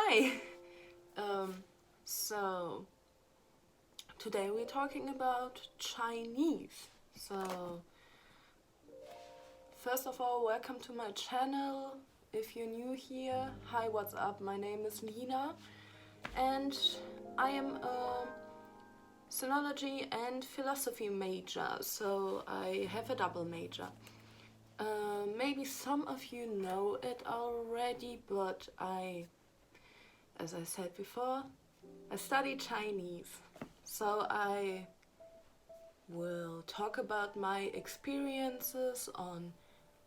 Hi! So today we're talking about Chinese. So first of all, welcome to my channel. If you're new here, hi, what's up? My name is Lina and I am a sinology and philosophy major, so I have a double major. Maybe some of you know it already, but as I said before, I study Chinese, so I will talk about my experiences on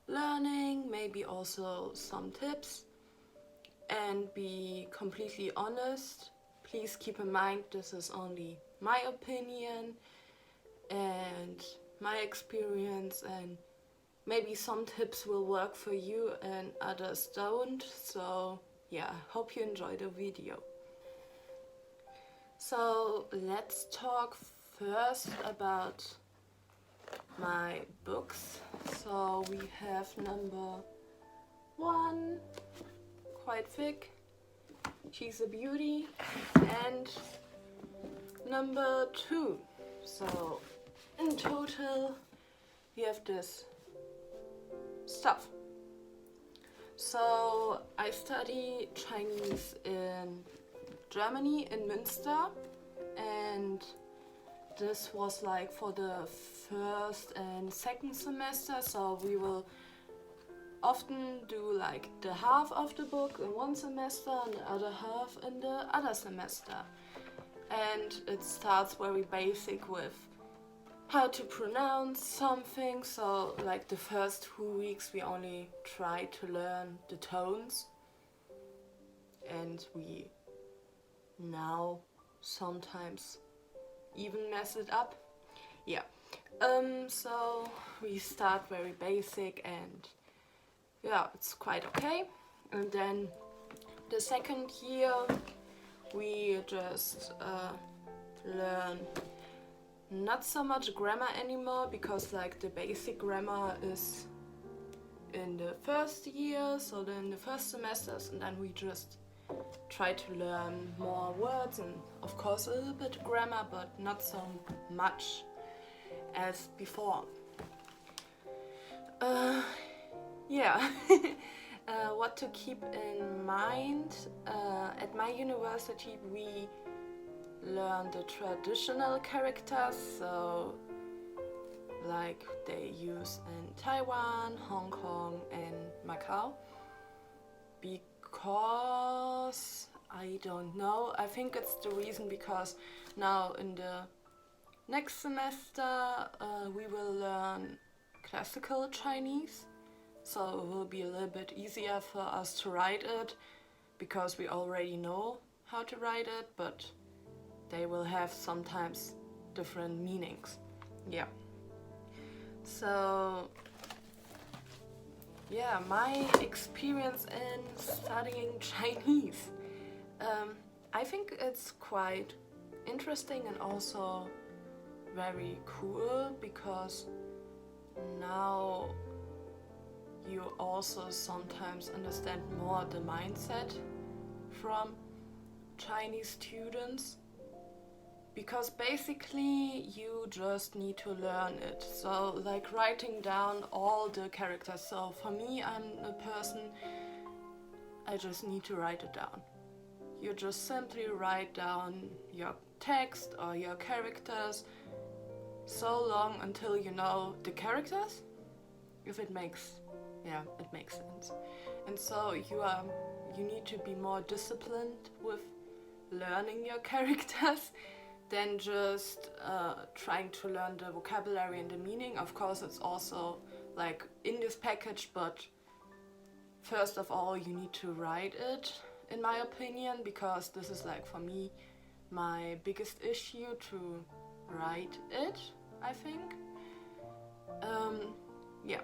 learning, maybe also some tips, and be completely honest. Please keep in mind this is only my opinion and my experience, and maybe some tips will work for you and others don't. So yeah, hope you enjoy the video. So let's talk first about my books. So we have number 1, quite thick, She's a Beauty, and number 2. So in total we have this stuff. So I study Chinese in Germany, in Münster, and this was like for the first and second semester, so we will often do like the half of the book in one semester and the other half in the other semester. And it starts very basic with how to pronounce something, so like the first 2 weeks we only try to learn the tones, and we now sometimes even mess it up. Yeah. So we start very basic and yeah, it's quite okay. And then the second year we just learn not so much grammar anymore, because like the basic grammar is in the first year, so then the first semesters, and then we just try to learn more words and of course a little bit grammar, but not so much as before. Yeah. What to keep in mind, at my university we learn the traditional characters, so like they use in Taiwan, Hong Kong and Macau, because I don't know, I think it's the reason because now in the next semester we will learn classical Chinese, so it will be a little bit easier for us to write it because we already know how to write it, but they will have sometimes different meanings. Yeah. So yeah, my experience in studying Chinese. I think it's quite interesting and also very cool, because now you also sometimes understand more the mindset from Chinese students, because basically you just need to learn it. So like writing down all the characters. So for me, I'm a person, I just need to write it down. You just simply write down your text or your characters so long until you know the characters, if it makes, yeah, it makes sense. And so you need to be more disciplined with learning your characters than just trying to learn the vocabulary and the meaning. Of course, it's also like in this package, but first of all you need to write it, in my opinion, because this is like for me my biggest issue, to write it, I think. Yeah.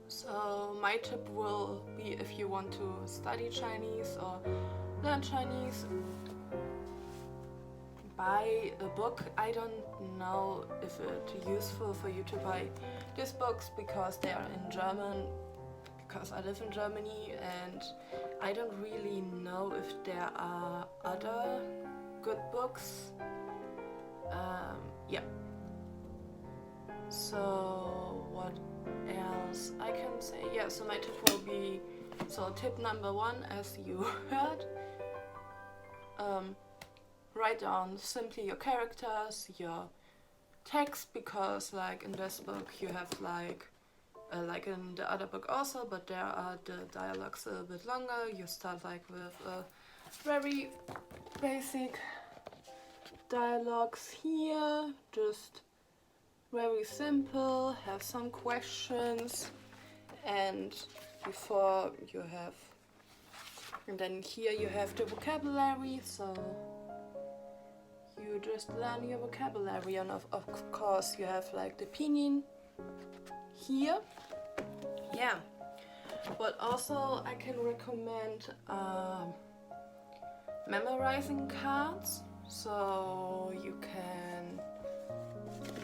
So my tip will be, if you want to study Chinese or learn Chinese, buy a book. I don't know if it's useful for you to buy these books because they are in German, because I live in Germany and I don't really know if there are other good books. Yeah. So what else I can say? Yeah, so my tip will be, so tip number 1, as you heard, write down simply your characters, your text, because like in this book you have like in the other book also, but there are the dialogues a little bit longer. You start like with a very basic dialogues here, just very simple, have some questions, and before you have, and then here you have the vocabulary, so you just learn your vocabulary, and of course you have like the pinyin here. Yeah, but also I can recommend memorizing cards, so you can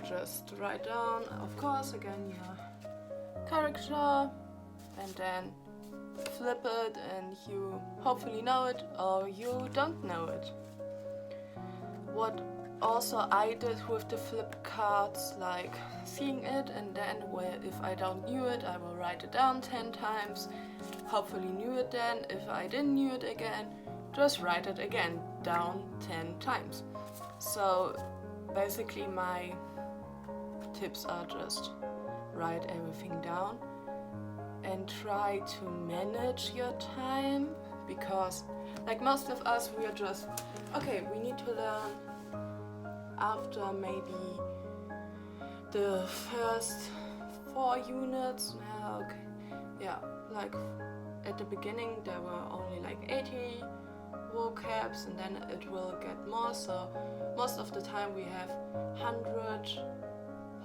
just write down, of course, again your character, and then flip it, and you hopefully know it or you don't know it. What also I did with the flip cards, like seeing it, and then if I don't knew it, I will write it down 10 times, hopefully knew it then. If I didn't knew it again, just write it again down 10 times. So basically my tips are just write everything down and try to manage your time, because like most of us, we are just, okay, we need to learn after maybe the first 4 units. Okay, yeah, like at the beginning there were only like 80 vocabs, and then it will get more, so most of the time we have 100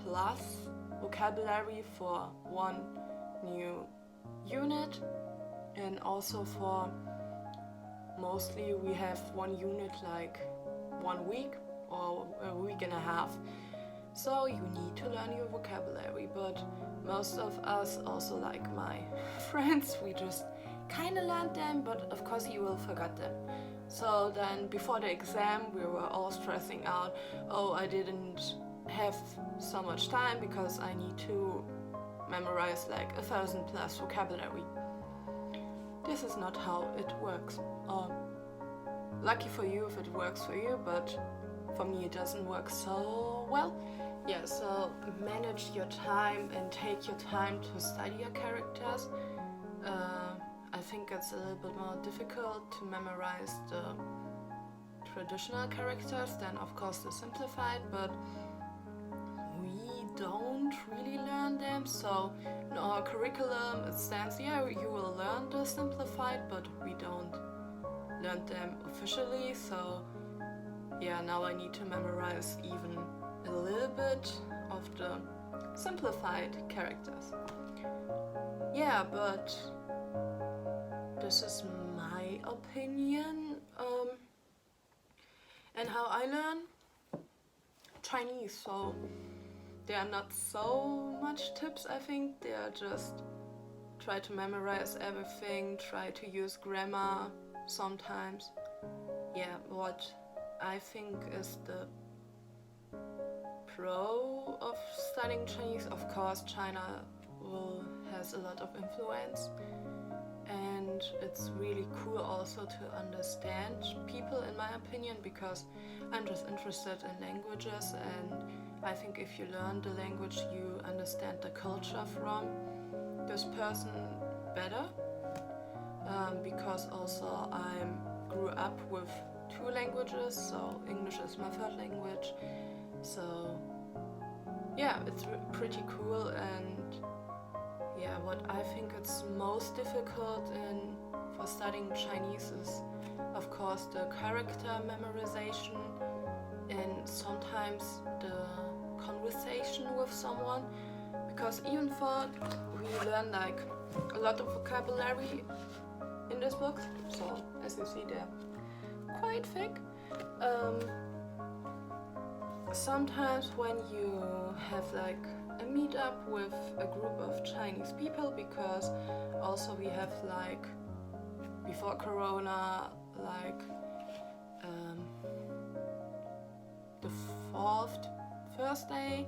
plus vocabulary for one new unit, and also for mostly we have one unit like 1 week or a week and a half, so you need to learn your vocabulary. But most of us, also like my friends, we just kind of learned them, but of course you will forget them. So then before the exam we were all stressing out, oh, I didn't have so much time because I need to memorize like 1,000 plus vocabulary. This is not how it works. Lucky for you if it works for you, but for me it doesn't work so well. Yeah, so manage your time and take your time to study your characters. I think it's a little bit more difficult to memorize the traditional characters than of course the simplified, but we don't really learn them. So in our curriculum it stands, yeah, you will learn the simplified, but we don't learn them officially. So yeah, now I need to memorize even a little bit of the simplified characters. Yeah, but this is my opinion. And how I learn Chinese, so there are not so much tips. I think they are just try to memorize everything, try to use grammar sometimes. Yeah, what I think is the pro of studying Chinese, of course China has a lot of influence, and it's really cool also to understand people, in my opinion, because I'm just interested in languages, and I think if you learn the language you understand the culture from this person better, because also I grew up with 2 languages, so English is my 3rd language, so yeah, it's pretty cool. And yeah, what I think it's most difficult for studying Chinese is of course the character memorization, and sometimes the conversation with someone, because even for we learn like a lot of vocabulary in this book, so as you see they're quite thick. Sometimes when you have like a meetup with a group of Chinese people, because also we have like before Corona like the fourth Thursday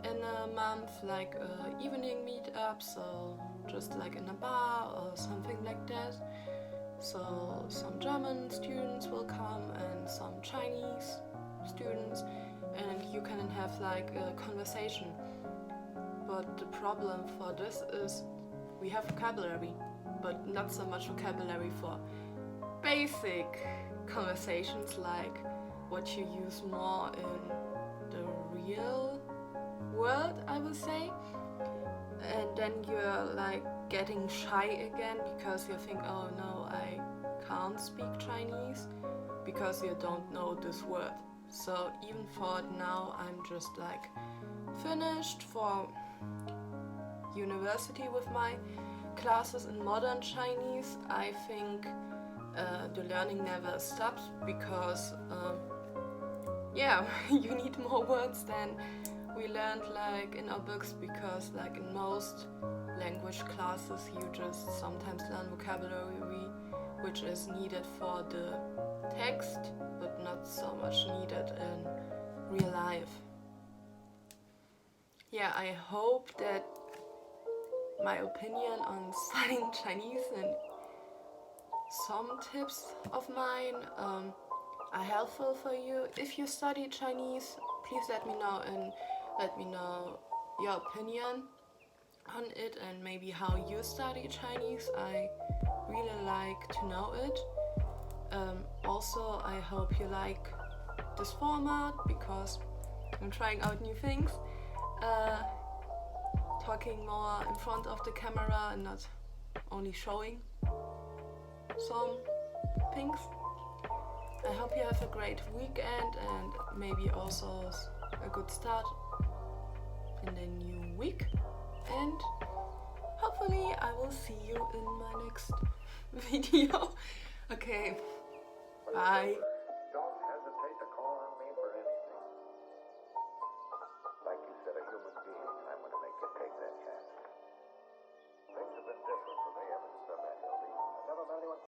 in a month, like evening meetup, so just like in a bar or something like that. So some German students will come and some Chinese students, and you can have like a conversation. But the problem for this is we have vocabulary, but not so much vocabulary for basic conversations like what you use more in the real world, I would say. And then you're like getting shy again because you think, oh no, I can't speak Chinese because you don't know this word. So even for now, I'm just like finished for university with my classes in modern Chinese. I think the learning never stops because yeah, you need more words than we learned like in our books, because like in most language classes you just sometimes learn vocabulary which is needed for the text but not so much needed in real life. Yeah, I hope that my opinion on studying Chinese and some tips of mine are helpful for you. If you study Chinese, please let me know and let me know your opinion on it and maybe how you study Chinese. I really like to know it. Also, I hope you like this format because I'm trying out new things. Talking more in front of the camera and not only showing some things. I hope you have a great weekend and maybe also a good start in the new week. And hopefully I will see you in my next video. Okay, bye.